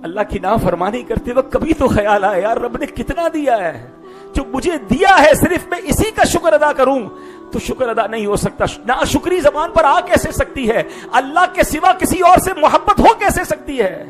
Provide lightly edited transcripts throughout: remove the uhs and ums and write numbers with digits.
اللہ کی نافرمانی کرتے وقت کبھی تو خیال آئے یار رب نے کتنا دیا ہے، جو مجھے دیا ہے صرف میں اسی کا شکر ادا کروں تو شکر ادا نہیں ہو سکتا. ناشکری زبان پر آ کیسے سکتی ہے؟ اللہ کے سوا کسی اور سے محبت ہو کیسے سکتی ہے؟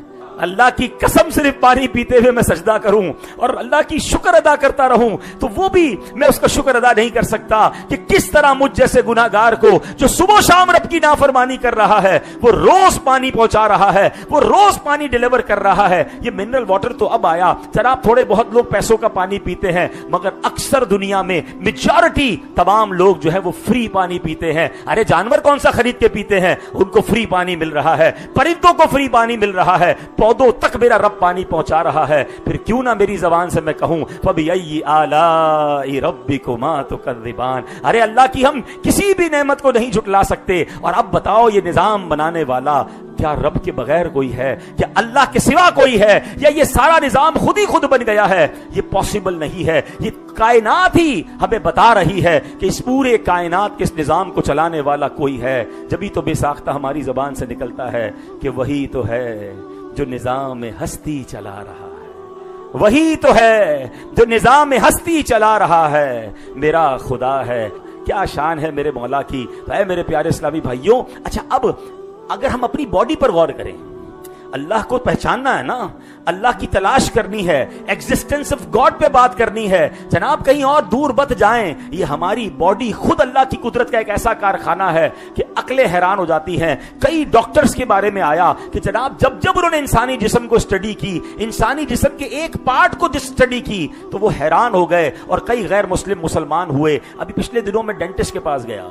اللہ کی قسم صرف پانی پیتے ہوئے میں سجدہ کروں اور اللہ کی شکر ادا کرتا رہوں تو وہ بھی میں اس کا شکر ادا نہیں کر سکتا کہ کس طرح مجھ جیسے گناہگار کو جو صبح شام رب کی نافرمانی کر رہا ہے، وہ روز پانی پہنچا رہا ہے، وہ روز پانی ڈیلیور کر رہا ہے. یہ منرل واٹر تو اب آیا، جناب تھوڑے بہت لوگ پیسوں کا پانی پیتے ہیں، مگر اکثر دنیا میں میجارٹی تمام لوگ جو ہے وہ فری پانی پیتے ہیں. ارے جانور کون سا خرید کے پیتے ہیں؟ ان کو فری پانی مل رہا ہے، پرندوں کو فری پانی مل رہا ہے، پودوں تک میرا رب پانی پہنچا رہا ہے. پھر کیوں نہ میری زبان سے میں کہوں فَبِأَيِّ آلَاءِ رَبِّكُمَا تُكَذِّبَانِ. ارے اللہ کی ہم کسی بھی نعمت کو نہیں جھٹلا سکتے. اور اب بتاؤ یہ نظام بنانے والا کیا رب کے بغیر کوئی ہے؟ کیا اللہ کے سوا کوئی ہے؟ یا یہ سارا نظام خود ہی خود بن گیا ہے؟ یہ پاسبل نہیں ہے. یہ کائنات ہی ہمیں بتا رہی ہے کہ اس پورے کائنات کے اس نظام کو چلانے والا کوئی ہے. جبھی تو بے ساختہ ہماری زبان سے نکلتا ہے کہ وہی تو ہے جو نظام ہستی چلا رہا ہے، وہی تو ہے جو نظام ہستی چلا رہا ہے، میرا خدا ہے. کیا شان ہے میرے مولا کی. اے میرے پیارے اسلامی بھائیوں، اچھا اب اگر ہم اپنی باڈی پر غور کریں، اللہ کو پہچاننا ہے نا، اللہ کی تلاش کرنی ہے، ایگزسٹنس آف گاڈ پہ بات کرنی ہے. جناب کہیں اور دور مت جائیں، یہ ہماری باڈی خود اللہ کی قدرت کا ایک ایسا کارخانہ ہے کہ عقلیں حیران ہو جاتی ہیں. کئی ڈاکٹرز کے بارے میں آیا کہ جناب جب انہوں نے انسانی جسم کو اسٹڈی کی، انسانی جسم کے ایک پارٹ کو اسٹڈی کی تو وہ حیران ہو گئے اور کئی غیر مسلمان ہوئے. ابھی پچھلے دنوں میں ڈینٹسٹ کے پاس گیا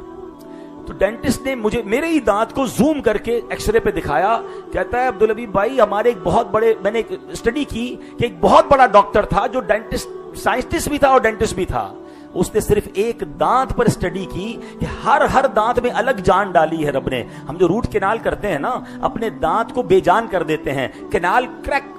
تو ڈینٹسٹ نے مجھے میرے ہی دانت کو زوم کر کے ایکس رے پہ دکھایا. کہتا ہے عبدالحبیب بھائی ہمارے ایک بہت بڑے، میں نے اسٹڈی کی کہ ایک بہت بڑا ڈاکٹر تھا جو ڈینٹسٹ سائنٹسٹ بھی تھا اور ڈینٹسٹ بھی تھا. اس نے صرف ایک دانت پر اسٹڈی کی کہ ہر دانت میں الگ جان ڈالی ہے رب نے. ہم جو روٹ کینال کرتے ہیں نا، اپنے دانت کو بے جان کر دیتے ہیں، کینال کریک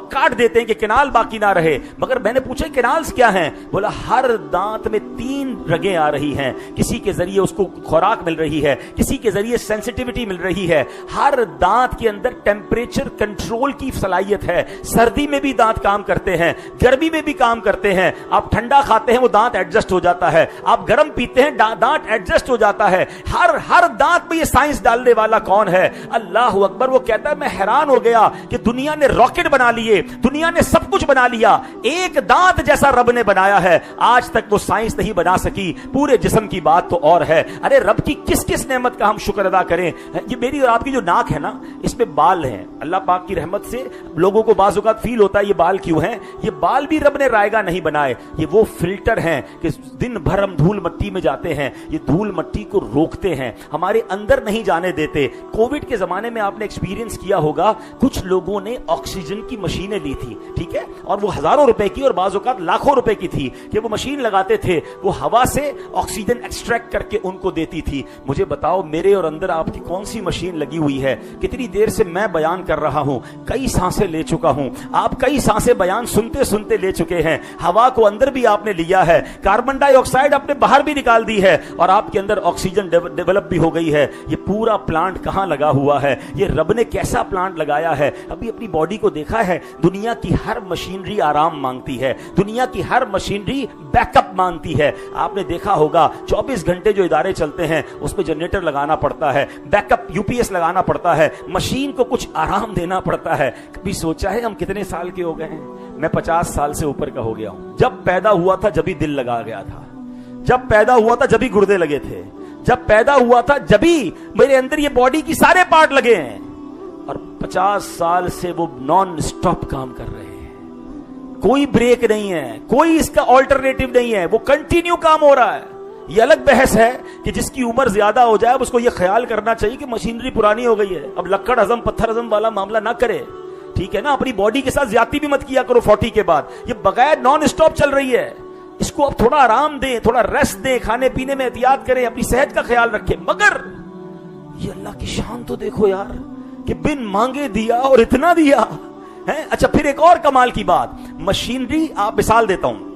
کاٹ دیتے ہیں کہ کنال باقی نہ رہے. مگر میں نے پوچھا کنالز کیا ہیں؟ بولا ہر دانت میں 3 رگیں آ رہی ہیں، کسی کے ذریعے اس کو خوراک مل رہی ہے، کسی کے ذریعے سینسٹیوٹی مل رہی ہے. ہر دانت کے اندر ٹیمپریچر کنٹرول کی صلاحیت ہے. سردی میں بھی دانت کام کرتے ہیں، گرمی میں بھی کام کرتے ہیں. آپ ٹھنڈا کھاتے ہیں وہ دانت ایڈجسٹ ہو جاتا ہے، آپ گرم پیتے ہیں دانت ایڈجسٹ ہو جاتا ہے. ہر دانت پہ یہ سائنس ڈالنے والا کون ہے؟ اللہ اکبر. وہ کہتا ہے میں حیران ہو گیا کہ دنیا نے راکٹ بنا لی، دنیا نے سب کچھ بنا لیا، ایک دانت جیسا رب نے بنایا ہے آج تک وہ سائنس نہیں بنا سکی. پورے جسم کی بات تو اور ہے. ارے رب کی کس کس نعمت کا ہم شکر ادا کریں. یہ میری اور آپ کی جو ناک ہے نا، اس میں بال ہیں. اللہ پاک کی رحمت سے لوگوں کو بعض اوقات فیل ہوتا ہے یہ بال کیوں ہیں. یہ بال بھی رب نے رائگاں نہیں بنائے، یہ وہ فلٹر ہیں کہ دن بھر ہم دھول مٹی میں جاتے ہیں، یہ دھول مٹی کو روکتے ہیں، ہمارے اندر نہیں جانے دیتے. کووڈ کے زمانے میں آپ نے ایکسپیرینس کیا ہوگا، کچھ لوگوں نے آکسیجن کی مشینیں لی تھی، ٹھیک ہے، اور وہ ہزاروں روپے کی اور بعض اوقات لاکھوں روپے کی تھی کہ وہ مشین لگاتے تھے، وہ ہوا سے آکسیجن ایکسٹریکٹ کر کے ان کو دیتی تھی. مجھے بتاؤ میرے اور اندر آپ کی کون سی مشین لگی ہوئی ہے؟ کتنی دیر سے میں بیان کر رہا ہوں، کئی سانسیں لے چکا ہوں، آپ کئی سانسیں بیان سنتے سنتے لے چکے ہیں. ہوا کو اندر بھی آپ نے لیا ہے، کاربن ڈائی آکسائڈ آپ نے باہر بھی نکال دی ہے اور آپ کے اندر آکسیجن ڈیولپ بھی ہو گئی ہے. یہ پورا پلانٹ کہاں لگا ہوا ہے؟ یہ رب نے کیسا پلانٹ لگایا ہے؟ ابھی اپنی باڈی کو دیکھا ہے؟ دنیا کی ہر مشینری آرام مانگتی ہے، دنیا کی ہر مشینری بیک اپ مانگتی ہے. آپ نے دیکھا ہوگا 24 گھنٹے جو ادارے چلتے ہیں اس میں جنریٹر لگانا پڑتا ہے، بیک اپ UPS لگانا پڑتا ہے، مشین کو کچھ آرام دینا پڑتا ہے. کبھی سوچا ہے ہم کتنے سال کے ہو گئے ہیں؟ میں 50 سال سے اوپر کا ہو گیا ہوں. جب پیدا ہوا تھا جبھی دل لگا گیا تھا، جب پیدا ہوا تھا جبھی گردے لگے تھے، جب پیدا ہوا تھا جبھی میرے اندر یہ باڈی کی سارے پارٹ لگے ہیں، اور 50 سال سے وہ نان سٹاپ کام کر رہے ہیں. کوئی بریک نہیں ہے، کوئی اس کا آلٹرنیٹو نہیں ہے، وہ کنٹینیو کام ہو رہا ہے. یہ الگ بحث ہے کہ جس کی عمر زیادہ ہو جائے اب اس کو یہ خیال کرنا چاہیے کہ مشینری پرانی ہو گئی ہے، اب لکڑ ہضم پتھر ہضم والا معاملہ نہ کرے، ٹھیک ہے نا. اپنی باڈی کے ساتھ زیادتی بھی مت کیا کرو 40 کے بعد. یہ بغیر نان سٹاپ چل رہی ہے، اس کو اب تھوڑا آرام دیں، تھوڑا ریسٹ دیں، کھانے پینے میں احتیاط کریں، اپنی صحت کا خیال رکھیں. مگر یہ اللہ کی شان تو دیکھو یار کہ بن مانگے دیا اور اتنا دیا ہے. اچھا پھر ایک اور کمال کی بات، مشینری. آپ مثال دیتا ہوں،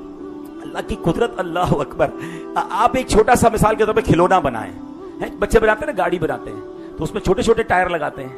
اللہ کی قدرت، اللہ اکبر. آپ ایک چھوٹا سا مثال کے طور پہ کھلونا بنائیں، بچے بناتے ہیں نا، گاڑی بناتے ہیں تو اس میں چھوٹے چھوٹے ٹائر لگاتے ہیں.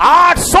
800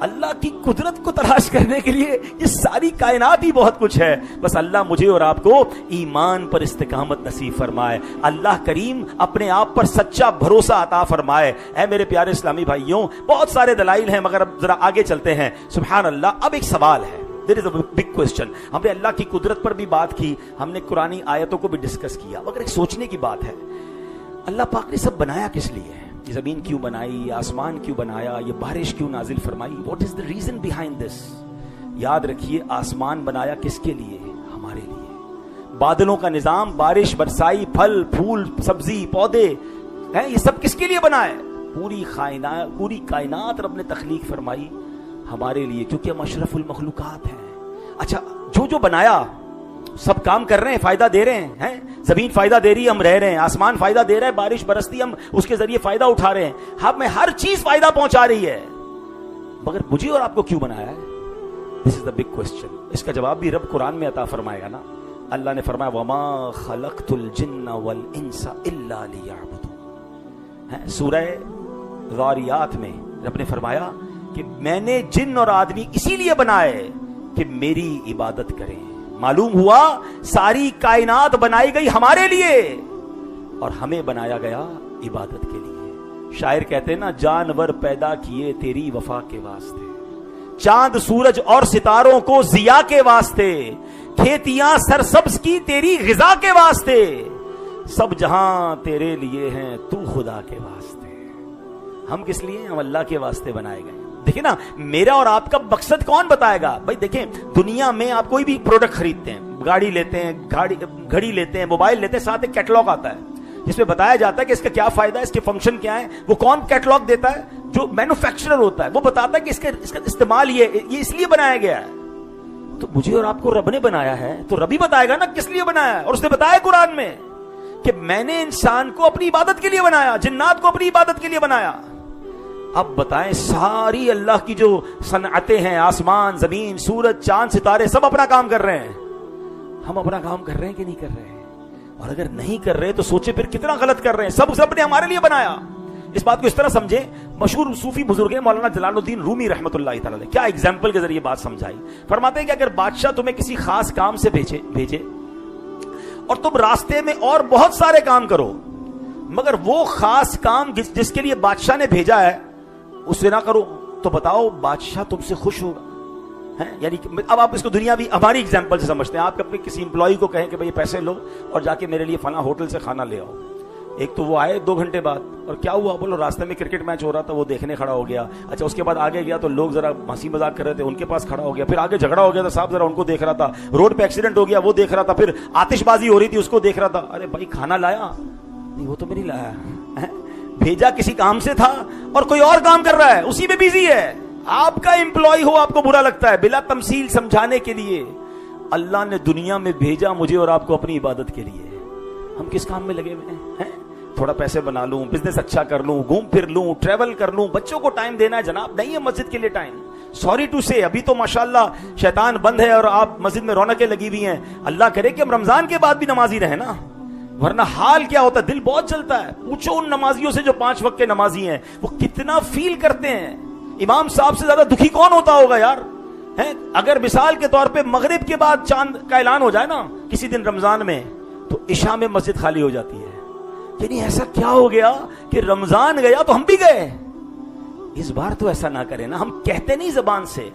اللہ کی قدرت کو تلاش کرنے کے لیے یہ ساری کائنات ہی بہت کچھ ہے. بس اللہ مجھے اور آپ کو ایمان پر استقامت نصیب فرمائے. اللہ کریم اپنے آپ پر سچا بھروسہ عطا فرمائے. اے میرے پیارے اسلامی بھائیوں, بہت سارے دلائل ہیں مگر اب ذرا آگے چلتے ہیں. سبحان اللہ. اب ایک سوال ہے, There is a big question. ہم نے اللہ کی قدرت پر بھی بات کی, ہم نے قرآنی آیتوں کو بھی ڈسکس کیا, مگر ایک سوچنے کی بات ہے, اللہ پاک نے سب بنایا کس لیے ہے؟ یہ زمین کیوں بنائی, آسمان کیوں بنایا, یہ بارش کیوں نازل فرمائی؟ What is the reason behind this? یاد رکھیے, آسمان بنایا کس کے لیے؟ ہمارے لیے. بادلوں کا نظام, بارش برسائی, پھل پھول سبزی پودے ہیں, یہ سب کس کے لیے بنا ہے؟ پوری کائنات رب نے تخلیق فرمائی ہمارے لیے, کیونکہ ہم اشرف المخلوقات ہیں. اچھا, جو بنایا سب کام کر رہے ہیں, فائدہ دے رہے ہیں, زمین فائدہ دے رہی ہے, ہم رہ رہے ہیں, آسمان فائدہ دے رہا ہے, بارش برستی, ہم اس کے ذریعے فائدہ اٹھا رہے ہیں, ہمیں ہر چیز فائدہ پہنچا رہی ہے, مگر مجھے اور آپ کو کیوں بنایا ہے؟ دس از دا بگ کوسچن. اس کا جواب بھی رب قرآن میں عطا فرمائے گا نا. اللہ نے فرمایا وما خلقت الجن والانس الا لیعبدون. سورہ ذاریات میں رب نے فرمایا کہ میں نے جن اور آدمی اسی لیے بنائے کہ میری عبادت کریں. معلوم ہوا ساری کائنات بنائی گئی ہمارے لیے اور ہمیں بنایا گیا عبادت کے لیے. شاعر کہتے ہیں نا, جانور پیدا کیے تیری وفا کے واسطے, چاند سورج اور ستاروں کو ضیاء کے واسطے, کھیتیاں سرسبز کی تیری غذا کے واسطے, سب جہاں تیرے لیے ہیں تو خدا کے واسطے. ہم کس لیے؟ ہم اللہ کے واسطے بنائے گئے. دیکھیں نا, میرا اور آپ کا مقصد کون بتائے گا بھائی؟ دیکھیں, دنیا میں آپ کوئی بھی پروڈکٹ خریدتے ہیں, گاڑی لیتے ہیں, گھڑی لیتے ہیں, موبائل لیتے ہیں, ساتھ ایک کیٹلاگ آتا ہے جس میں بتایا جاتا ہے کہ اس کا کیا فائدہ ہے, اس کے فنکشن کیا ہے. وہ کون کیٹلاگ دیتا ہے؟ جو مینوفیکچرر ہوتا ہے, وہ بتاتا ہے کہ اس کا استعمال یہ اس لیے بنایا گیا ہے. تو مجھے اور آپ کو رب نے بنایا ہے تو رب ہی بتائے گا نا کس لیے بنایا ہے. اور اس نے بتایا قرآن میں کہ میں نے انسان کو اپنی عبادت کے لیے بنایا, جنات کو اپنی عبادت کے لیے بنایا. اب بتائیں, ساری اللہ کی جو صنعتیں ہیں, آسمان زمین سورج چاند ستارے, سب اپنا کام کر رہے ہیں. ہم اپنا کام کر رہے ہیں کہ نہیں کر رہے ہیں؟ اور اگر نہیں کر رہے تو سوچے پھر کتنا غلط کر رہے ہیں. سب نے ہمارے لیے بنایا. اس بات کو اس طرح سمجھیں, مشہور صوفی بزرگ ہیں مولانا جلال الدین رومی رحمۃ اللہ تعالی علیہ, کیا ایگزامپل کے ذریعے بات سمجھائی. فرماتے ہیں کہ اگر بادشاہ تمہیں کسی خاص کام سے بھیجے اور تم راستے میں اور بہت سارے کام کرو, مگر وہ خاص کام جس کے لیے بادشاہ نے بھیجا ہے اسے نہ کرو, تو بتاؤ بادشاہ تم سے خوش ہوگا؟ یعنی اب آپ اس کو دنیا بھی ہماری ایگزامپل سے سمجھتے ہیں. آپ اپنے کسی امپلائی کو کہیں کہ بھئی پیسے لو اور جا کے میرے لیے فلاں ہوٹل سے کھانا لے آؤ. ایک تو وہ آئے 2 گھنٹے بعد, اور کیا ہوا بولو, راستے میں کرکٹ میچ ہو رہا تھا, وہ دیکھنے کھڑا ہو گیا. اچھا, اس کے بعد آگے گیا تو لوگ ذرا ہنسی مذاق کر رہے تھے, ان کے پاس کھڑا ہو گیا. پھر آگے جھگڑا ہو گیا تو صاحب ذرا ان کو دیکھ رہا تھا. روڈ پہ ایکسیڈنٹ ہو گیا, وہ دیکھ رہا تھا. پھر آتش بازی ہو رہی تھی, اس کو دیکھ رہا تھا. ارے بھائی کھانا لایا نہیں؟ وہ تو میں نہیں لایا, بھیجا کسی کام سے تھا اور کوئی اور کام کر رہا ہے, اسی میں بیزی ہے. آپ کا امپلائی ہو, آپ کو برا لگتا ہے. بلا تمثیل سمجھانے کے لیے اللہ نے دنیا میں بھیجا مجھے اور آپ کو اپنی عبادت کے لیے. ہم کس کام میں لگے ہوئے ہیں؟ تھوڑا پیسے بنا لوں, بزنس اچھا کر لوں, گھوم پھر لوں, ٹریول کر لوں, بچوں کو ٹائم دینا ہے. جناب نہیں ہے مسجد کے لیے ٹائم. سوری ٹو سے, ابھی تو ماشاءاللہ شیطان بند ہے اور آپ مسجد میں رونقیں لگی ہوئی ہیں. اللہ کرے کہ ہم رمضان کے بعد بھی نمازی رہیں نا, ورنہ حال کیا ہوتا ہے, دل بہت جلتا ہے. پوچھو ان نمازیوں سے جو 5 وقت کے نمازی ہیں, وہ کتنا فیل کرتے ہیں. امام صاحب سے زیادہ دکھی کون ہوتا ہوگا یار؟ اگر مثال کے طور پہ مغرب کے بعد چاند کا اعلان ہو جائے نا کسی دن رمضان میں, تو عشاء میں مسجد خالی ہو جاتی ہے. یعنی ایسا کیا ہو گیا کہ رمضان گیا تو ہم بھی گئے؟ اس بار تو ایسا نہ کریں نا. ہم کہتے نہیں زبان سے,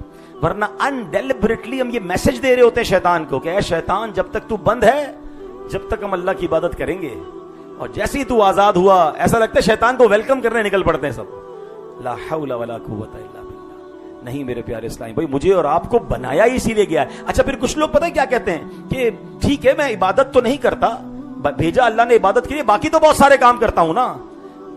ورنہ انڈیلیبریٹلی ہم یہ میسج دے رہے ہوتے ہیں شیطان کو کہ اے شیطان, جب تک تو بند ہے جب تک ہم اللہ کی عبادت کریں گے. اور جیسے ہی تو آزاد ہوا, ایسا لگتا ہے شیطان کو ویلکم کرنے نکل پڑتے ہیں سب. لا حول ولا قوت الا باللہ. نہیں میرے پیارے اسلام بھائی, مجھے اور آپ کو بنایا ہی اسی لیے گیا ہے. اچھا, پھر کچھ لوگ پتہ ہے کیا کہتے ہیں کہ ٹھیک ہے میں عبادت تو نہیں کرتا, بھیجا اللہ نے عبادت کے لیے, باقی تو بہت سارے کام کرتا ہوں نا.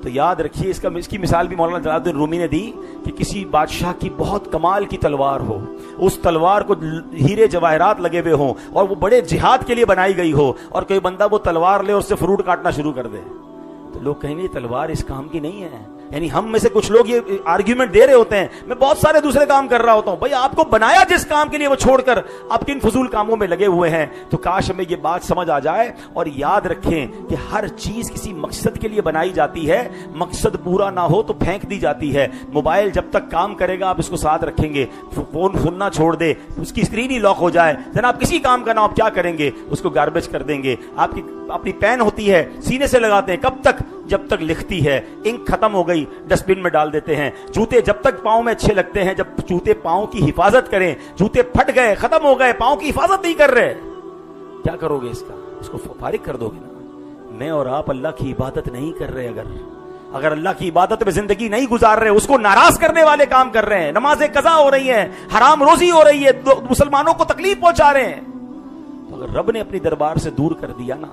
تو یاد رکھیے, اس کی مثال بھی مولانا جلال الدین رومی نے دی کہ کسی بادشاہ کی بہت کمال کی تلوار ہو, اس تلوار کو ہیرے جواہرات لگے ہوئے ہوں اور وہ بڑے جہاد کے لیے بنائی گئی ہو, اور کوئی بندہ وہ تلوار لے اور اس سے فروٹ کاٹنا شروع کر دے, تو لوگ کہیں گے تلوار اس کام کی نہیں ہے. یعنی ہم میں سے کچھ لوگ یہ آرگیومنٹ دے رہے ہوتے ہیں، میں بہت سارے دوسرے کام کر رہا ہوتا ہوں. بھائی آپ کو بنایا جس کام کے لیے وہ چھوڑ کر آپ کن فضول کاموں میں لگے ہوئے ہیں. تو کاش ہمیں یہ بات سمجھ آ جائے اور یاد رکھیں کہ ہر چیز کسی مقصد کے لیے بنائی جاتی ہے، مقصد پورا نہ ہو تو پھینک دی جاتی ہے. موبائل جب تک کام کرے گا آپ اس کو ساتھ رکھیں گے، فون سننا چھوڑ دے، اس کی اسکرین ہی لاک ہو جائے، جناب کسی کام کا نہ آپ کیا کریں گے، اس کو گاربیج کر دیں گے. آپ کی اپنی پین ہوتی ہے سینے سے لگاتے ہیں، کب تک؟ جب تک لکھتی ہے. انک ختم ہو گئی ڈسٹ بن میں ڈال دیتے ہیں. جوتے جب تک پاؤں میں اچھے لگتے ہیں، جب جوتے پاؤں کی حفاظت کریں. جوتے پھٹ گئے، ختم ہو گئے، پاؤں کی حفاظت نہیں کر رہے، کیا کرو گے اس کا؟ اس کو فارغ کر دو گے نا. میں اور آپ اللہ کی عبادت نہیں کر رہے، اگر اللہ کی عبادت میں زندگی نہیں گزار رہے، اس کو ناراض کرنے والے کام کر رہے ہیں، نمازیں قضا ہو رہی ہیں، حرام روزی ہو رہی ہے، مسلمانوں کو تکلیف پہنچا رہے ہیں، تو اگر رب نے اپنی دربار سے دور کر دیا نا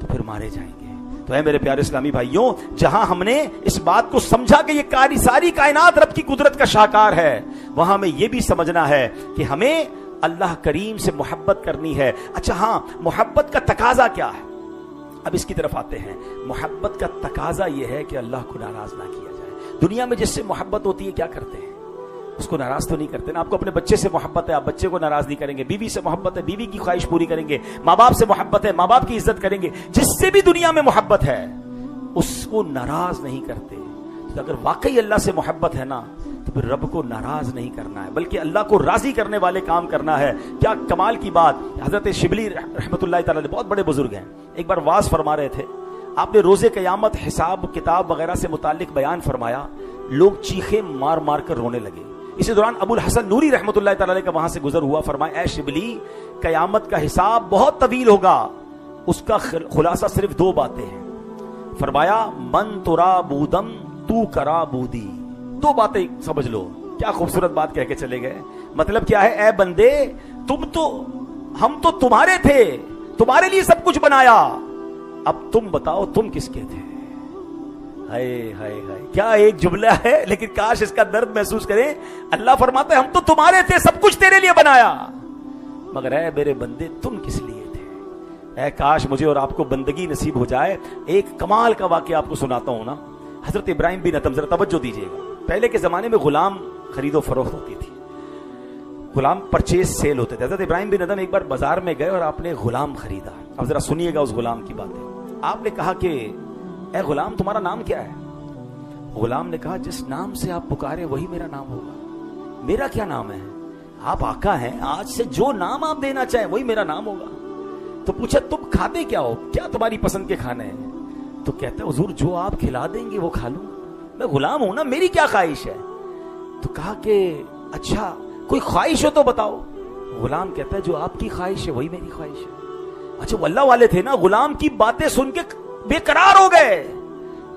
تو پھر مارے جائیں گے. تو ہے میرے پیارے اسلامی بھائیوں، جہاں ہم نے اس بات کو سمجھا کہ یہ ساری کائنات رب کی قدرت کا شاہکار ہے، وہاں ہمیں یہ بھی سمجھنا ہے کہ ہمیں اللہ کریم سے محبت کرنی ہے. اچھا ہاں، محبت کا تقاضا کیا ہے؟ اب اس کی طرف آتے ہیں. محبت کا تقاضا یہ ہے کہ اللہ کو ناراض نہ کیا جائے. دنیا میں جس سے محبت ہوتی ہے کیا کرتے ہیں؟ اس کو ناراض تو نہیں کرتے نا. آپ کو اپنے بچے سے محبت ہے، آپ بچے کو ناراض نہیں کریں گے. بیوی سے محبت ہے، بیوی کی خواہش پوری کریں گے. ماں باپ سے محبت ہے، ماں باپ کی عزت کریں گے. جس سے بھی دنیا میں محبت ہے اس کو ناراض نہیں کرتے. تو اگر واقعی اللہ سے محبت ہے نا تو پھر رب کو ناراض نہیں کرنا ہے، بلکہ اللہ کو راضی کرنے والے کام کرنا ہے. کیا کمال کی بات! حضرت شبلی رحمۃ اللہ تعالی علیہ بہت بڑے بزرگ ہیں، ایک بار واز فرما رہے تھے. آپ نے روز قیامت، حساب کتاب وغیرہ سے متعلق بیان فرمایا. لوگ چیخیں مار مار کر رونے لگے. اسی دوران ابو الحسن نوری رحمۃ اللہ تعالی علیہ کا وہاں سے گزر ہوا. فرمایا اے شبلی، قیامت کا حساب بہت طویل ہوگا، اس کا خلاصہ صرف 2 باتیں ہیں. فرمایا من ترا بودم تو کرا بودی. 2 باتیں سمجھ لو. کیا خوبصورت بات کہہ کے چلے گئے. مطلب کیا ہے؟ اے بندے، ہم تو تمہارے تھے، تمہارے لیے سب کچھ بنایا، اب تم بتاؤ تم کس کے تھے. ہائے ہائے ہائے، کیا ایک جملہ ہے، لیکن کاش اس کا درد محسوس کریں. اللہ فرماتا ہے ہم تو تمہارے تھے، سب کچھ تیرے لیے بنایا، مگر اے میرے بندے تم کس لیے تھے. اے کاش مجھے اور آپ کو بندگی نصیب ہو جائے. ایک کمال کا واقعہ آپ کو سناتا ہوں نا. حضرت ابراہیم بن ادھم، ذرا توجہ دیجیے گا. پہلے کے زمانے میں غلام خرید و فروخت ہوتی تھی، غلام پرچیز سیل ہوتے تھے. حضرت ابراہیم بن ادھم ایک بار بازار میں گئے اور آپ نے غلام خریدا. اب ذرا سنیے گا اس غلام کی باتیں. آپ نے کہا کہ اے غلام تمہارا نام کیا ہے؟ غلام نے کہا جس نام سے آپ پکارے وہی میرا نام ہوگا. میرا کیا نام ہے؟ آپ آقا ہیں، آج سے جو نام آپ دینا چاہیں وہی میرا نام ہوگا. تو پوچھا تم کھاتے کیا ہو، کیا تمہاری پسند کے کھانے ہیں؟ تو کہتا ہے حضور جو آپ کھلا دیں گے وہ کھا لوں گا، میں غلام ہوں نا، میری کیا خواہش ہے. تو کہا کہ اچھا کوئی خواہش ہو تو بتاؤ. غلام کہتا ہے جو آپ کی خواہش ہے وہی میری خواہش ہے. اچھا وہ اللہ والے تھے نا، غلام کی باتیں سن کے بے قرار ہو گئے.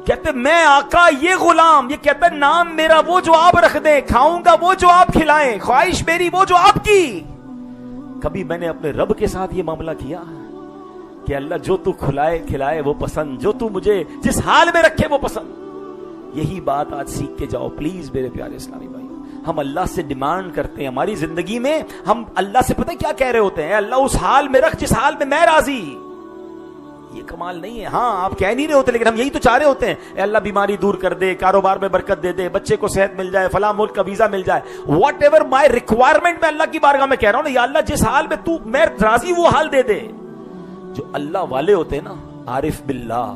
کہتے میں آقا یہ غلام، یہ کہتا ہے نام میرا وہ جو آپ رکھ دیں، کھاؤں گا وہ جو آپ کھلائیں، خواہش میری وہ جو آپ کی. کبھی میں نے اپنے رب کے ساتھ یہ معاملہ کیا کہ اللہ جو تو کھلائے کھلائے وہ پسند، جو تو مجھے جس حال میں رکھے وہ پسند. یہی بات آج سیکھ کے جاؤ پلیز میرے پیارے اسلامی بھائی. ہم اللہ سے ڈیمانڈ کرتے ہیں ہماری زندگی میں، ہم اللہ سے پتہ کیا کہہ رہے ہوتے ہیں؟ اللہ اس حال میں رکھ جس حال میں راضی. یہ کمال نہیں ہے. ہاں آپ کہہ نہیں رہے ہوتے، لیکن ہم یہی تو چاہ رہے ہوتے ہیں. اے اللہ بیماری دور کر دے، کاروبار میں برکت دے دے، بچے کو صحت مل جائے، فلاں ملک کا ویزا مل جائے. واٹ ایور مائی ریکوائرمنٹ میں اللہ کی بارگاہ میں کہہ رہا ہوں نا، یا اللہ جس حال میں تو میں راضی وہ حال دے دے. جو اللہ والے ہوتے ہیں نا، عارف باللہ،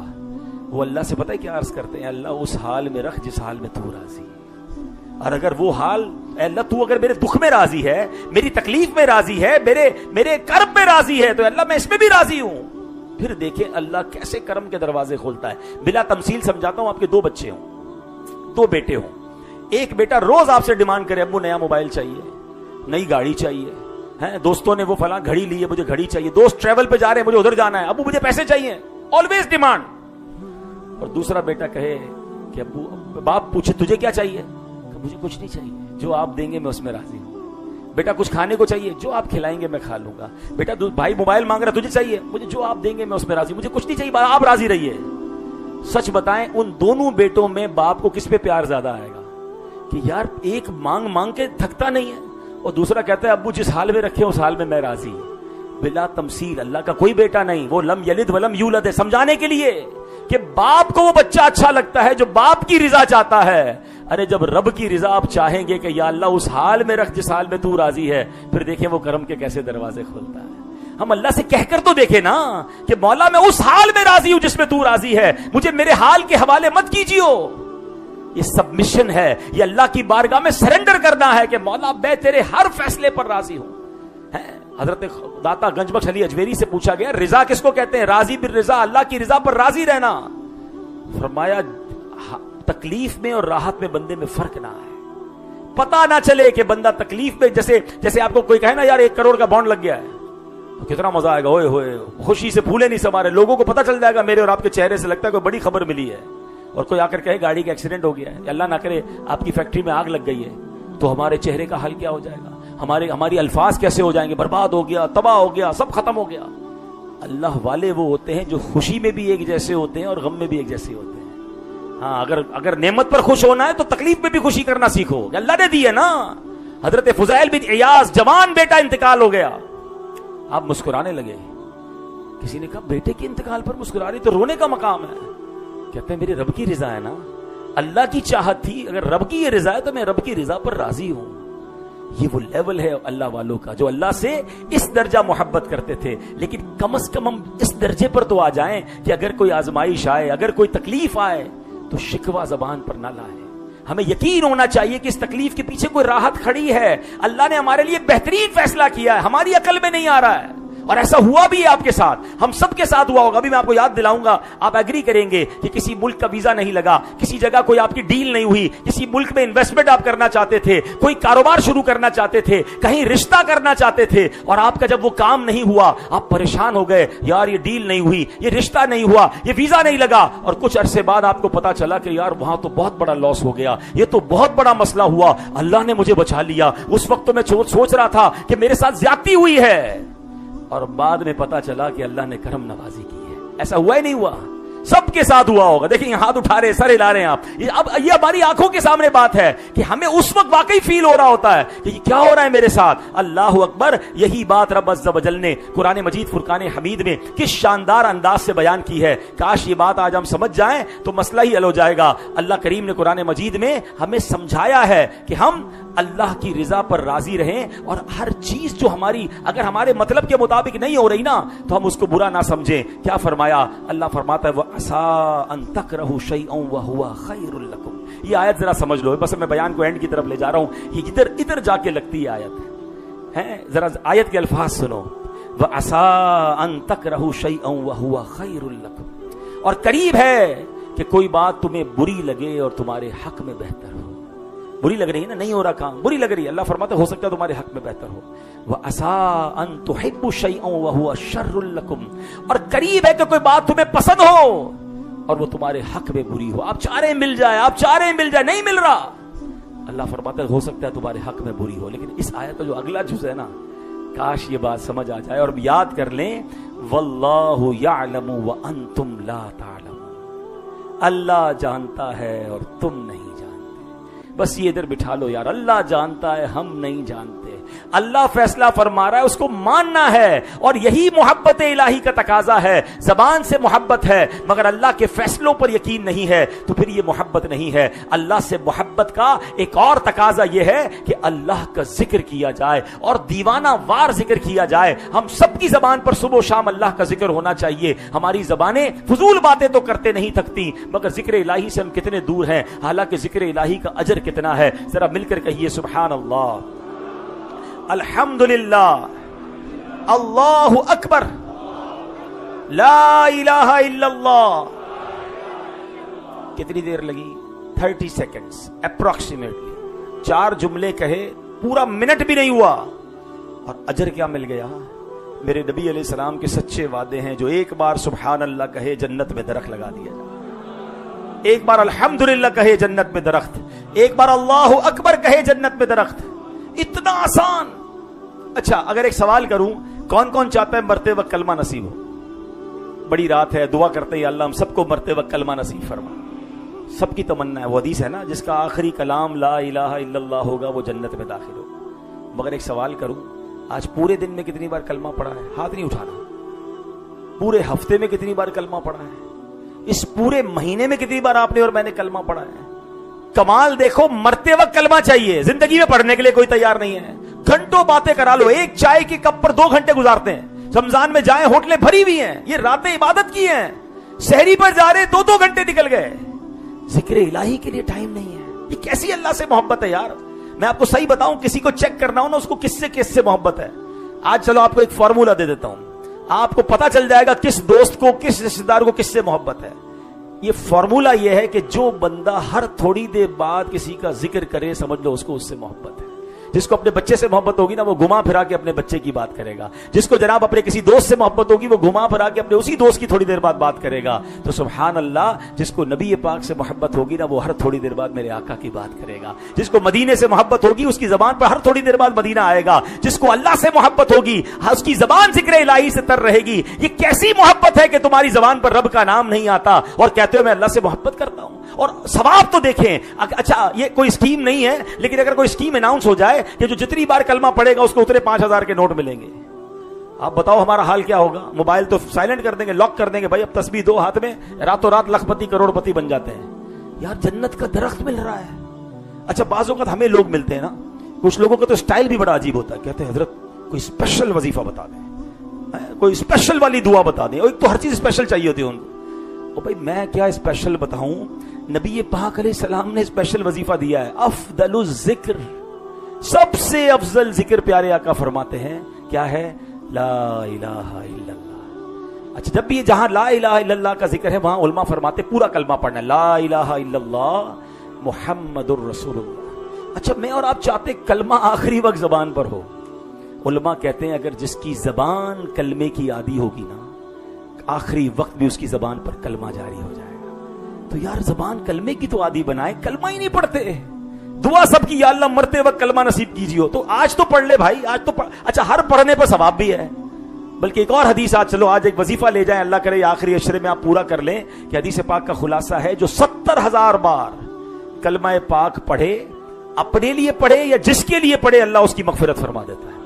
وہ اللہ سے پتہ ہے کیا عرض کرتے ہیں؟ اللہ اس حال میں رکھ جس حال میں تو راضی. اور اگر وہ حال، اے اللہ تو اگر میرے دکھ میں راضی ہے، میری تکلیف میں راضی ہے، میرے کرب میں راضی ہے، تو اللہ میں اس میں بھی راضی ہوں. پھر دیکھیں اللہ کیسے کرم کے دروازے کھولتا ہے. بلا تمثیل سمجھاتا ہوں. آپ کے 2 بچے ہوں، 2 بیٹے ہوں. ایک بیٹا روز آپ سے ڈیمانڈ کرے ابو نیا موبائل چاہیے، نئی گاڑی چاہیے، ہیں دوستوں نے وہ فلاں گھڑی لی ہے مجھے گھڑی چاہیے، دوست ٹریول پہ جا رہے ہیں مجھے ادھر جانا ہے، ابو مجھے پیسے چاہیے، آلویز ڈیمانڈ. اور دوسرا بیٹا کہے کہ ابو، باپ پوچھے تجھے کیا چاہیے، کہ مجھے کچھ نہیں چاہیے، جو آپ دیں گے میں اس میں راضی ہوں. بیٹا کچھ کھانے کو چاہیے، جو آپ کھلائیں گے میں کھا لوں گا. بیٹا بھائی موبائل مانگ رہا تجھے چاہیے، مجھے جو آپ دیں گے میں اس میں راضی، مجھے کچھ نہیں چاہیے، آپ راضی رہیے. سچ بتائیں ان دونوں بیٹوں میں باپ کو کس پہ پیار زیادہ آئے گا؟ کہ یار ایک مانگ مانگ کے تھکتا نہیں ہے، اور دوسرا کہتا ہے ابو جس حال میں رکھے اس حال میں میں راضی. بلا تمثیل اللہ کا کوئی بیٹا نہیں، وہ لم یلد ولم یولد ہے، سمجھانے کے لیے کہ باپ کو وہ بچہ اچھا لگتا ہے جو باپ کی رضا چاہتا ہے. ارے جب رب کی رضا آپ چاہیں گے کہ یا اللہ اس حال میں رکھ جس حال میں تو راضی ہے, پھر دیکھیں وہ کرم کے کیسے دروازے کھولتا ہے. ہم اللہ سے کہہ کر تو دیکھیں نا کہ مولا میں اس حال میں راضی ہوں جس میں تو راضی ہے, مجھے میرے حال کے حوالے مت کیجیو. یہ سبمشن ہے, یہ اللہ کی بارگاہ میں سرنڈر کرنا ہے کہ مولا میں تیرے ہر فیصلے پر راضی ہوں. حضرت داتا گنج بخش علی اجمیری سے پوچھا گیا رضا کس کو کہتے ہیں؟ راضی بالرضا, اللہ کی رضا پر راضی رہنا. فرمایا تکلیف میں اور راحت میں بندے میں فرق نہ ہے. پتا نہ چلے کہ بندہ تکلیف میں, جیسے آپ کو کوئی کہے نا یار 1 کروڑ کا بانڈ لگ گیا ہے, تو کتنا مزہ آئے گا, اوئے ہوئے خوشی سے پھولے نہیں سما رہے, لوگوں کو پتا چل جائے گا میرے اور آپ کے چہرے سے لگتا ہے کوئی بڑی خبر ملی ہے. اور کوئی آ کر کہے گاڑی کا ایکسیڈنٹ ہو گیا ہے, اللہ نہ کرے آپ کی فیکٹری میں آگ لگ گئی ہے, تو ہمارے چہرے کا حال کیا ہو جائے گا, ہماری الفاظ کیسے ہو جائیں گے, برباد ہو گیا, تباہ ہو گیا, سب ختم ہو گیا. اللہ والے وہ ہوتے ہیں جو خوشی میں بھی ایک جیسے ہوتے ہیں اور غم میں بھی ایک جیسے ہوتے ہیں. ہاں اگر نعمت پر خوش ہونا ہے تو تکلیف میں بھی خوشی کرنا سیکھو, اللہ نے دی ہے نا. حضرت فضیل بن عیاض جوان بیٹا انتقال ہو گیا, آپ مسکرانے لگے. کسی نے کہا بیٹے کے انتقال پر مسکرا رہی تو رونے کا مقام ہے. کہتے ہیں میرے رب کی رضا ہے نا, اللہ کی چاہت تھی, اگر رب کی یہ رضا ہے تو میں رب کی رضا پر راضی ہوں. یہ وہ لیول ہے اللہ والوں کا جو اللہ سے اس درجہ محبت کرتے تھے. لیکن کم از کم ہم اس درجے پر تو آ جائیں کہ اگر کوئی آزمائش آئے, اگر کوئی تکلیف آئے تو شکوہ زبان پر نہ لائیں. ہمیں یقین ہونا چاہیے کہ اس تکلیف کے پیچھے کوئی راحت کھڑی ہے, اللہ نے ہمارے لیے بہترین فیصلہ کیا ہے, ہماری عقل میں نہیں آ رہا ہے. اور ایسا ہوا بھی ہے آپ کے ساتھ, ہم سب کے ساتھ ہوا ہوگا. ابھی میں آپ کو یاد دلاؤں گا, آپ ایگری کریں گے کہ کسی ملک کا ویزا نہیں لگا, کسی جگہ کوئی آپ کی ڈیل نہیں ہوئی, کسی ملک میں انویسٹمنٹ آپ کرنا چاہتے تھے, کوئی کاروبار شروع کرنا چاہتے تھے, کہیں رشتہ کرنا چاہتے تھے, اور آپ کا جب وہ کام نہیں ہوا آپ پریشان ہو گئے, یار یہ ڈیل نہیں ہوئی, یہ رشتہ نہیں ہوا, یہ ویزا نہیں لگا. اور کچھ عرصے بعد آپ کو پتا چلا کہ یار وہاں تو بہت بڑا لاس ہو گیا, یہ تو بہت بڑا مسئلہ ہوا, اللہ نے مجھے بچا لیا. اس وقت تو میں سوچ رہا تھا کہ میرے ساتھ زیادتی ہوئی ہے, اور بعد میں پتا چلا کہ اللہ نے کرم نوازی کی ہے. ایسا ہوا ہی نہیں ہوا؟ سب کے ساتھ ہوا ہوگا. دیکھیں ہاتھ اٹھا رہے, سر ہلا رہے ہیں آپ. اب یہ ہماری آنکھوں کے سامنے بات ہے کہ ہمیں اس وقت واقعی فیل ہو رہا ہوتا ہے کہ یہ کیا ہو رہا ہے میرے ساتھ. اللہ اکبر. یہی بات رب عز و جل نے قرآن مجید فرقان حمید میں کس شاندار انداز سے بیان کی ہے. کاش یہ بات آج ہم سمجھ جائیں تو مسئلہ ہی حل ہو جائے گا. اللہ کریم نے قرآن مجید میں ہمیں سمجھایا ہے کہ ہم اللہ کی رضا پر راضی رہیں, اور ہر چیز جو ہماری اگر ہمارے مطلب کے مطابق نہیں ہو رہی نا تو ہم اس کو برا نہ سمجھیں. کیا فرمایا اللہ؟ فرماتا ہے وَعَسَىٰ أَن تَكْرَهُوا شَيْئًا وَهُوَ خَيْرٌ لَكُمْ. یہ آیت ذرا سمجھ لو, بس میں بیان کو اینڈ کی طرف لے جا رہا ہوں. یہ ادھر جا کے لگتی ہے آیت ہے, ذرا آیت کے الفاظ سنو. وَعَسَىٰ أَن تَكْرَهُوا شَيْئًا وَهُوَ خَيْرٌ لَكُمْ. اور قریب ہے کہ کوئی بات تمہیں بری لگے اور تمہارے حق میں بہتر ہو. بری لگ رہی ہے نا, نہیں ہو رہا کام, بری لگ رہی ہے, اللہ فرماتا ہے ہو سکتا ہے تمہارے حق میں بہتر ہو. وَعَسَىٰ أَن تُحِبُّوا شَيْئًا وَهُوَ شَرٌّ لَكُمْ. اور قریب ہے کہ کوئی بات تمہیں پسند ہو اور وہ تمہارے حق میں بری ہو. آپ چاہ رہے ہیں مل جائے, آپ چاہ رہے ہیں مل جائے, نہیں مل رہا. اللہ فرماتا ہے ہو سکتا ہے تمہارے حق میں بری ہو. لیکن اس آیت کا جو اگلا جز ہے نا, کاش یہ بات سمجھ آ جائے اور یاد کر لیں. وَاللَّهُ يَعْلَمُ وَأَنْتُمْ لَا تَعْلَمُونَ. اللہ جانتا ہے اور تم نہیں. بس یہ ادھر بٹھا لو یار, اللہ جانتا ہے ہم نہیں جانتے. اللہ فیصلہ فرما رہا ہے, اس کو ماننا ہے, اور یہی محبت الہی کا تقاضا ہے. زبان سے محبت ہے مگر اللہ کے فیصلوں پر یقین نہیں ہے تو پھر یہ محبت نہیں ہے. اللہ سے محبت کا ایک اور تقاضا یہ ہے کہ اللہ کا ذکر کیا جائے اور دیوانہ وار ذکر کیا جائے. ہم سب کی زبان پر صبح و شام اللہ کا ذکر ہونا چاہیے. ہماری زبانیں فضول باتیں تو کرتے نہیں تھکتی, مگر ذکر الہی سے ہم کتنے دور ہیں, حالانکہ ذکر الہی کا اجر کتنا ہے. ذرا مل کر کہیے سبحان اللہ, الحمدللہ, اللہ اکبر, لا الہ الا اللہ. کتنی دیر لگی؟ 30 سیکنڈز اپروکسیمیٹلی. 4 جملے کہے, پورا منٹ بھی نہیں ہوا, اور اجر کیا مل گیا. میرے نبی علیہ السلام کے سچے وعدے ہیں, جو ایک بار سبحان اللہ کہے جنت میں درخت لگا دیا جائے, ایک بار الحمدللہ کہے جنت میں درخت, ایک بار اللہ اکبر کہے جنت میں درخت. اتنا آسان. اچھا اگر ایک سوال کروں, کون کون چاہتا ہے مرتے وقت کلمہ نصیب ہو؟ بڑی رات ہے, دعا کرتے ہیں اللہ ہم سب کو مرتے وقت کلمہ نصیب فرما. سب کی تمنا ہے, وہ حدیث ہے نا, جس کا آخری کلام لا الہ الا اللہ ہوگا وہ جنت میں داخل ہوگا. مگر ایک سوال کروں, آج پورے دن میں کتنی بار کلمہ پڑھا ہے؟ ہاتھ نہیں اٹھانا. پورے ہفتے میں کتنی بار کلمہ پڑھا ہے؟ اس پورے مہینے میں کتنی بار آپ نے اور میں نے کلمہ پڑھا ہے؟ کمال دیکھو، مرتے وقت کلمہ چاہیے، زندگی میں پڑھنے کے لیے کوئی تیار نہیں ہے. گھنٹوں باتیں کرا لو، ایک چائے کی کپ پر 2 گھنٹے گزارتے ہیں. رمضان میں جائیں ہوٹلیں بھری ہوئی ہیں، یہ راتیں عبادت کی ہیں. سحری پر جا رہے 2 گھنٹے نکل گئے، ذکر الہی کے لیے ٹائم نہیں ہے. یہ کیسی اللہ سے محبت ہے یار. میں آپ کو صحیح بتاؤں، کسی کو چیک کرنا ہو نا، اس کو کس سے محبت ہے. آج چلو آپ کو ایک فارمولا دے دیتا ہوں، آپ کو پتا چل جائے گا کس دوست کو، کس رشتہ دار کو کس سے محبت ہے. یہ فارمولا یہ ہے کہ جو بندہ ہر تھوڑی دیر بعد کسی کا ذکر کرے، سمجھ لو اس کو اس سے محبت ہے. جس کو اپنے بچے سے محبت ہوگی نا، وہ گھما پھرا کے اپنے بچے کی بات کرے گا. جس کو جناب اپنے کسی دوست سے محبت ہوگی، وہ گھما پھرا کے اپنے اسی دوست کی تھوڑی دیر بعد بات کرے گا. تو سبحان اللہ، جس کو نبی پاک سے محبت ہوگی نا، وہ ہر تھوڑی دیر بعد میرے آقا کی بات کرے گا. جس کو مدینے سے محبت ہوگی، اس کی زبان پر ہر تھوڑی دیر بعد مدینہ آئے گا. جس کو اللہ سے محبت ہوگی، اس کی زبان ذکر الہی سے تر رہے گی. یہ کیسی محبت ہے کہ تمہاری زبان پر رب کا نام نہیں آتا اور کہتے ہو میں اللہ سے محبت کرتا ہوں. اور ثواب تو دیکھیں. اچھا یہ کوئی اسکیم نہیں ہے، لیکن اگر کوئی اسکیم اناؤنس ہو جائے کہ جو جتنی بار کلمہ پڑھے گا اس کو اتنے 5000 کے نوٹ ملیں گے، آپ بتاؤ ہمارا حال کیا ہوگا؟ موبائل تو سائلنٹ کر دیں گے، لاک کر دیں گے. بھائی اب تسبیح 2 ہاتھ میں، راتوں رات لکھ پتی کروڑ پتی بن جاتے ہیں. یار جنت کا درخت مل رہا ہے. اچھا بعض اوقات ہمیں لوگ ملتے ہیں نا، کچھ لوگوں کا تو سٹائل بھی بڑا عجیب ہوتا ہے. کہتے ہیں حضرت کوئی اسپیشل وظیفہ بتا دیں، کوئی اسپیشل والی دعا بتا دیں. ایک تو ہر چیز اسپیشل چاہیے ہوتی ہے ان کو. بھائی میں کیا اسپیشل بتاؤں؟ نبی پاک علیہ السلام نے اسپیشل وظیفہ دیا ہے، افضل الذکر، سب سے افضل ذکر پیارے آقا فرماتے ہیں کیا ہے؟ لا الہ الا اللہ. اچھا جب بھی جہاں لا الہ الا اللہ کا ذکر ہے، وہاں علماء فرماتے پورا کلمہ پڑھنا ہے، لا الہ الا اللہ محمد الرسول اللہ. اچھا میں اور آپ چاہتے کلمہ آخری وقت زبان پر ہو. علماء کہتے ہیں اگر جس کی زبان کلمے کی عادی ہوگی نا، آخری وقت بھی اس کی زبان پر کلمہ جاری ہو جائے گا. تو یار زبان کلمے کی تو عادی بنائے، کلمہ ہی نہیں پڑھتے. دعا سب کی یا اللہ مرتے وقت کلمہ نصیب کیجیے. تو آج تو پڑھ لے بھائی، آج تو اچھا ہر پڑھنے پر ثواب بھی ہے. بلکہ ایک اور حدیث آج چلو آج ایک وظیفہ لے جائیں، اللہ کرے آخری عشرے میں آپ پورا کر لیں کہ حدیث پاک کا خلاصہ ہے جو 70,000 بار کلمہ پاک پڑھے، اپنے لیے پڑھے یا جس کے لیے پڑھے، اللہ اس کی مغفرت فرما دیتا ہے.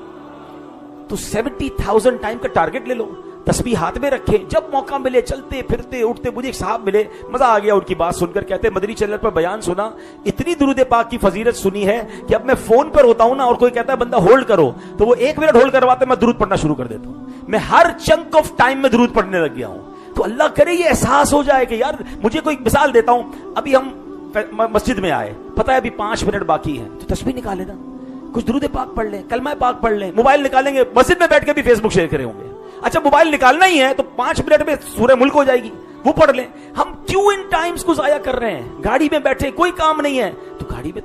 تو 70,000 ٹائم کا ٹارگٹ لے لو، تسبیح ہاتھ میں رکھیں، جب موقع ملے چلتے پھرتے اٹھتے. مجھے ایک صاحب ملے، مزہ آ گیا ان کی بات سن کر. کہتے مدنی چینل پر بیان سنا، اتنی درود پاک کی فضیلت سنی ہے کہ اب میں فون پر ہوتا ہوں نا اور کوئی کہتا ہے بندہ ہولڈ کرو، تو وہ 1 منٹ ہولڈ کرواتے میں درود پڑھنا شروع کر دیتا ہوں. میں ہر چنک آف ٹائم میں درود پڑھنے لگ گیا ہوں. تو اللہ کرے یہ احساس ہو جائے کہ یار مجھے کوئی مثال دیتا ہوں. ابھی ہم مسجد میں آئے، پتہ ہے ابھی 5 منٹ باقی ہے، تو تسبیح نکالے نا، کچھ درود پاک پڑھ لیں، کلمہ پاک پڑھ لیں. موبائل نکالیں گے، مسجد میں بیٹھ کے بھی فیس بک شیئر کرے ہوں گے. اچھا موبائل نکالنا ہی ہے تو 5 منٹ میں سورہ ملک ہو جائے گی، وہ پڑھ لیں. ہم کیوں ان ٹائمز کو ضائع کر رہے ہیں؟ گاڑی میں بیٹھے کوئی کام نہیں ہے تو گاڑی میں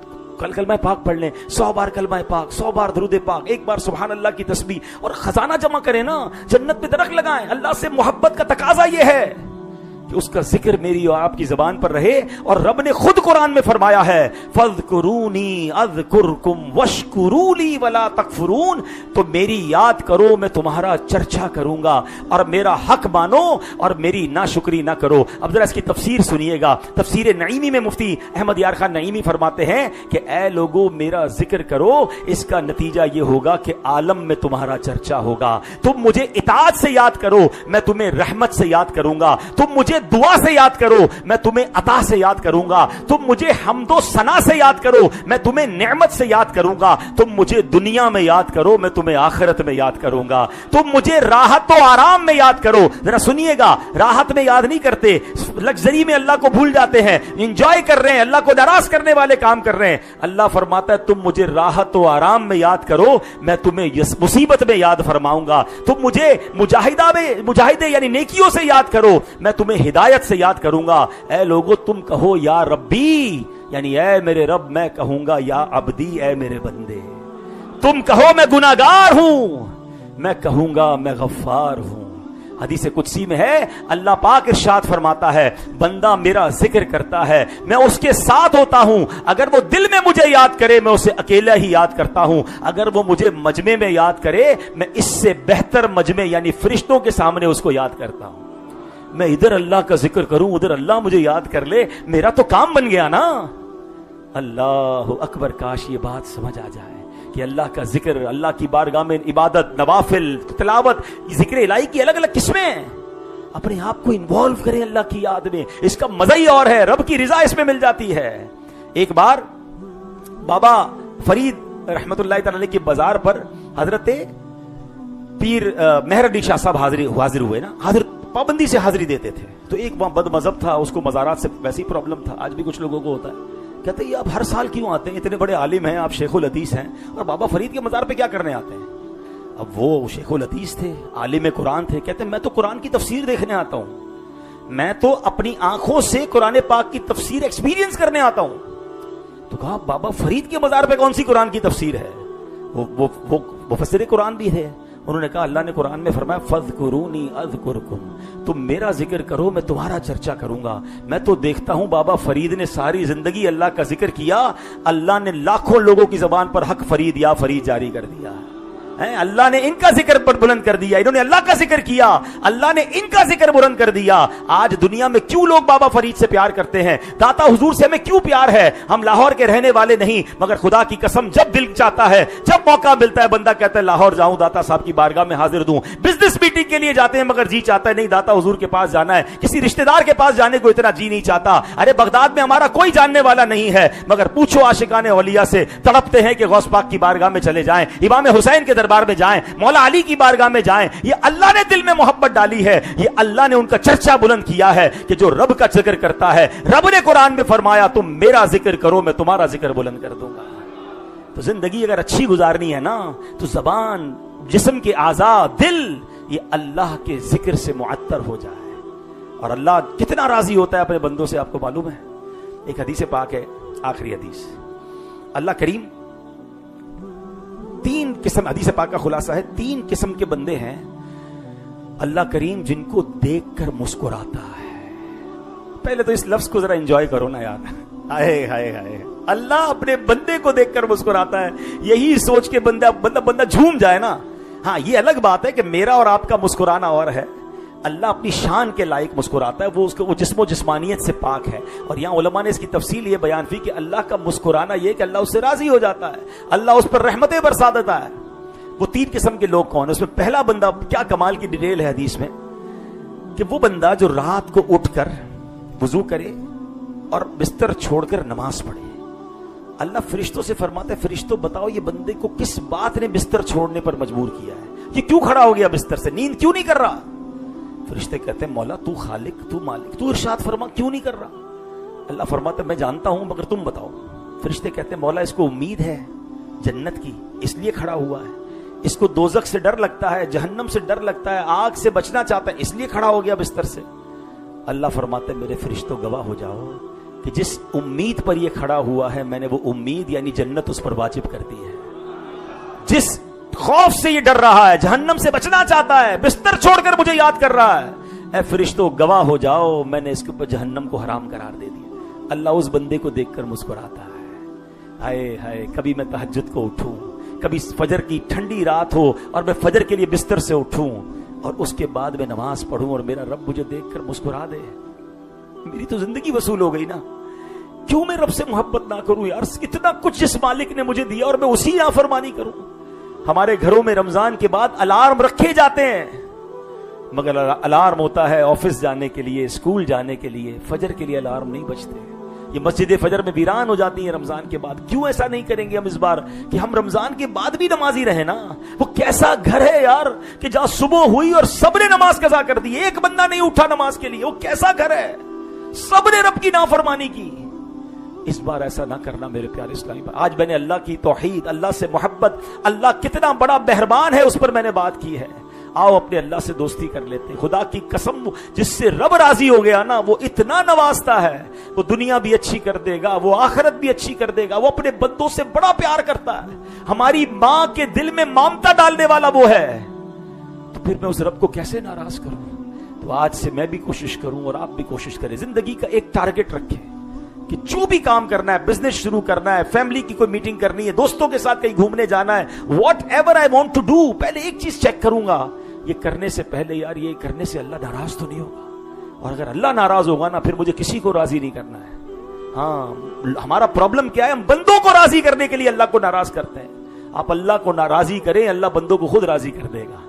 کلمہ پاک پڑھ لیں، 100 بار کلمہ پاک، 100 بار درود پاک، 1 بار سبحان اللہ کی تسبیح. اور خزانہ جمع کریں نا، جنت پہ درخت لگائیں. اللہ سے محبت کا تقاضا یہ ہے کہ اس کا ذکر میری اور آپ کی زبان پر رہے. اور رب نے خود قرآن میں فرمایا ہے فَاذْكُرُونِي أَذْكُرْكُمْ وَاشْكُرُوا لِي وَلَا تَكْفُرُونَ. تو میری یاد کرو، میں تمہارا چرچا کروں گا، اور میرا حق مانو اور میری ناشکری نہ کرو. اب ذرا اس کی تفسیر سنیے گا. تفسیر نعیمی میں مفتی احمد یار خان نعیمی فرماتے ہیں کہ اے لوگو میرا ذکر کرو، اس کا نتیجہ یہ ہوگا کہ عالم میں تمہارا چرچا ہوگا. تم مجھے اطاعت سے یاد کرو، میں تمہیں رحمت سے یاد کروں گا. تم مجھے دعا سے یاد کرو، میں تمہیں عطا سے یاد کروں گا. تم مجھے حمد و ثنا سے یاد کرو، میں تمہیں نعمت سے یاد کروں گا. تم مجھے دنیا میں یاد کرو، میں تمہیں آخرت میں یاد کروں گا. تم مجھے راحت و آرام میں یاد کرو. ذرا سنیے گا، راحت میں یاد نہیں کرتے، لگژری میں اللہ کو بھول جاتے ہیں، انجوائے کر رہے ہیں، اللہ کو ناراض کرنے والے کام کر رہے ہیں. اللہ فرماتا ہے تم مجھے راحت و آرام میں یاد کرو، میں تمہیں مصیبت میں یاد فرماؤں گا. تم مجھے مجاہدے یعنی نیکیوں سے یاد کرو، میں تمہیں ہدایت سے یاد کروں گا. اے لوگو تم کہو یا ربی، یعنی اے میرے رب، میں کہوں گا یا عبدی، اے میرے بندے. تم کہو میں گناہگار ہوں، میں کہوں گا میں غفار ہوں. حدیث قدسی میں ہے، اللہ پاک ارشاد فرماتا ہے بندہ میرا ذکر کرتا ہے، میں اس کے ساتھ ہوتا ہوں. اگر وہ دل میں مجھے یاد کرے، میں اسے اکیلا ہی یاد کرتا ہوں. اگر وہ مجھے مجمع میں یاد کرے، میں اس سے بہتر مجمع یعنی فرشتوں کے سامنے اس کو یاد کرتا ہوں. میں ادھر اللہ کا ذکر کروں، ادھر اللہ مجھے یاد کر لے، میرا تو کام بن گیا نا. اللہ اکبر. کاش یہ بات سمجھ آ جائے کہ اللہ کا ذکر، اللہ کی بارگاہ میں عبادت، نوافل، تلاوت، ذکر الہی کی الگ الگ قسمیں ہیں. اپنے آپ کو انوالو کریں اللہ کی یاد میں. اس کا مزہ ہی اور ہے, رب کی رضا اس میں مل جاتی ہے. ایک بار بابا فرید رحمت اللہ تعالی کے بازار پر حضرت پیر مہر علی شاہ صاحب حاضر ہوئے نا, حاضر پابندی سے حاضری دیتے تھے. تو ایک بد مذہب تھا, اس کو مزارات سے ویسی پرابلم تھا, آج بھی کچھ لوگوں کو ہوتا ہے. کہتے ہیں آپ ہر سال کیوں آتے ہیں, اتنے بڑے عالم ہیں آپ, شیخ الحدیث ہیں, اور بابا فرید کے مزار پہ کیا کرنے آتے ہیں؟ اب وہ شیخ الحدیث تھے, عالم قرآن تھے. کہتے ہیں میں تو قرآن کی تفسیر دیکھنے آتا ہوں, میں تو اپنی آنکھوں سے قرآن پاک کی تفسیر ایکسپیرینس کرنے آتا ہوں. تو کہا بابا فرید کے مزار پہ کون سی قرآن کی تفسیر ہے؟ وہ مفسر قرآن بھی ہے. انہوں نے کہا اللہ نے قرآن میں فرمایا فذکرونی اذکرکم, تم میرا ذکر کرو میں تمہارا چرچا کروں گا. میں تو دیکھتا ہوں بابا فرید نے ساری زندگی اللہ کا ذکر کیا, اللہ نے لاکھوں لوگوں کی زبان پر حق فرید یا فرید جاری کر دیا. اللہ نے ان کا ذکر پر بلند کر دیا, انہوں نے اللہ کا ذکر کیا, اللہ نے ان کا ذکر بلند کر دیا. آج دنیا میں کیوں لوگ بابا فرید سے پیار کرتے ہیں, داتا حضور سے ہمیں کیوں پیار ہے؟ ہم لاہور کے رہنے والے نہیں, مگر خدا کی قسم جب دل چاہتا ہے, جب موقع ملتا ہے, بندہ کہتا ہے لاہور جاؤں, داتا صاحب کی بارگاہ میں حاضر دوں. بزنس میٹنگ کے لیے جاتے ہیں مگر جی چاہتا ہے نہیں داتا حضور کے پاس جانا ہے. کسی رشتہ دار کے پاس جانے کو اتنا جی نہیں چاہتا. ارے بغداد میں ہمارا کوئی جاننے والا نہیں ہے, مگر پوچھو عاشقان اولیاء سے, تڑپتے ہیں کہ غوث پاک کی بارگاہ میں چلے جائیں, امام حسین کے دربار میں جائیں, مولا علی کی بارگاہ میں جائیں. یہ اللہ نے دل میں محبت ڈالی ہے, یہ اللہ نے ان کا چرچا بلند کیا ہے کہ جو رب کا ذکر کرتا ہے, رب نے قرآن میں فرمایا تم میرا ذکر کرو میں تمہارا ذکر بلند کر دوں گا. تو زندگی اگر اچھی گزارنی ہے نا, تو زبان, جسم کے اعضاء, دل, یہ اللہ کے ذکر سے معطر ہو جائے. اور اللہ کتنا راضی ہوتا ہے اپنے بندوں سے, آپ کو معلوم ہے. ایک حدیث پاک ہے, آخری حدیث, اللہ کریم تین قسم, حدیث پاک کا خلاصہ ہے, تین قسم کے بندے ہیں اللہ کریم جن کو دیکھ کر مسکراتا ہے. پہلے تو اس لفظ کو ذرا انجوائے کرو نا یار, ہائے ہائے ہائے, اللہ اپنے بندے کو دیکھ کر مسکراتا ہے. یہی سوچ کے بندہ جھوم جائے نا. ہاں یہ الگ بات ہے کہ میرا اور آپ کا مسکرانا اور ہے, اللہ اپنی شان کے لائق مسکراتا ہے, وہ جسم و جسمانیت سے پاک ہے. اور یہاں علماء نے اس کی تفصیل یہ بیان کی کہ اللہ کا مسکرانا یہ کہ اللہ اس سے راضی ہو جاتا ہے, اللہ اس پر رحمتیں برسا دیتا ہے. وہ تین قسم کے لوگ کون ہیں؟ اس میں پہلا بندہ, کیا کمال کی ڈیٹیل ہے حدیث میں, کہ وہ بندہ جو رات کو اٹھ کر وضو کرے اور بستر چھوڑ کر نماز پڑھے. اللہ فرشتوں سے فرماتا ہے فرشتوں بتاؤ یہ بندے کو کس بات نے بستر چھوڑنے پر مجبور کیا ہے, یہ کیوں کھڑا ہو گیا بستر سے, نیند کیوں نہیں کر رہا؟ فرشتے کہتے ہیں مولا تو خالق, تو مالک, تو ارشاد فرما, کیوں نہیں کر رہا؟ اللہ فرماتا ہے میں جانتا ہوں مگر تم بتاؤ. فرشتے کہتے ہیں مولا اس کو امید ہے جنت کی, اس لیے کھڑا ہوا ہے. اس کو دوزخ سے ڈر لگتا ہے, جہنم سے ڈر لگتا ہے, آگ سے بچنا چاہتا ہے, اس لیے کھڑا ہو گیا بستر سے. اللہ فرماتے ہیں میرے فرشتوں گواہ ہو جاؤ کہ جس امید پر یہ کھڑا ہوا ہے میں نے وہ امید یعنی جنت اس پر واجب کر دی ہے. جس خوف سے یہ ڈر رہا ہے, جہنم سے بچنا چاہتا ہے, بستر چھوڑ کر مجھے یاد کر رہا ہے, اے فرشتوں گواہ ہو جاؤ میں نے اس کے اوپر جہنم کو حرام قرار دے دیا. اللہ اس بندے کو دیکھ کر مسکراتا ہے. ہائے ہائے, کبھی میں تہجد کو اٹھوں, کبھی فجر کی ٹھنڈی رات ہو اور میں فجر کے لیے بستر سے اٹھوں اور اس کے بعد میں نماز پڑھوں اور میرا رب مجھے دیکھ کر مسکرا دے, میری تو زندگی وصول ہو گئی نا. کیوں میں رب سے محبت نہ کروں یار؟ اتنا کچھ جس مالک نے مجھے دیا اور میں اسی نافرمانی کروں. ہمارے گھروں میں رمضان کے بعد الارم رکھے جاتے ہیں, مگر الارم ہوتا ہے آفس جانے کے لیے, اسکول جانے کے لیے, فجر کے لیے الارم نہیں بجتے. یہ مسجد فجر میں ویران ہو جاتی ہیں رمضان کے بعد. کیوں ایسا نہیں کریں گے ہم اس بار کہ ہم رمضان کے بعد بھی نمازی رہیں نا؟ وہ کیسا گھر ہے یار کہ جہاں صبح ہوئی اور سب نے نماز قضا کر دی, ایک بندہ نہیں اٹھا نماز کے لیے. وہ کیسا گھر ہے, سب نے رب کی نافرمانی کی. اس بار ایسا نہ کرنا میرے پیارے اسلامی بھائی. آج میں نے اللہ کی توحید, اللہ سے محبت, اللہ کتنا بڑا مہربان ہے اس پر میں نے بات کی ہے. آؤ اپنے اللہ سے دوستی کر لیتے. خدا کی قسم جس سے رب راضی ہو گیا نا وہ اتنا نوازتا ہے, وہ دنیا بھی اچھی کر دے گا, وہ آخرت بھی اچھی کر دے گا. وہ اپنے بندوں سے بڑا پیار کرتا ہے. ہماری ماں کے دل میں ممتا ڈالنے والا وہ ہے, تو پھر میں اس رب کو کیسے ناراض کروں؟ تو آج سے میں بھی کوشش کروں اور آپ بھی کوشش کریں. زندگی کا ایک ٹارگٹ رکھیں کہ جو بھی کام کرنا ہے, بزنس شروع کرنا ہے, فیملی کی کوئی میٹنگ کرنی ہے, دوستوں کے ساتھ کہیں گھومنے جانا ہے, whatever I want to do, پہلے ایک چیز چیک کروں گا, یہ کرنے سے پہلے یار یہ کرنے سے اللہ ناراض تو نہیں ہوگا؟ اور اگر اللہ ناراض ہوگا نا پھر مجھے کسی کو راضی نہیں کرنا ہے. ہاں ہمارا پرابلم کیا ہے, ہم بندوں کو راضی کرنے کے لیے اللہ کو ناراض کرتے ہیں. آپ اللہ کو ناراضی کریں, اللہ بندوں کو خود راضی کر دے گا.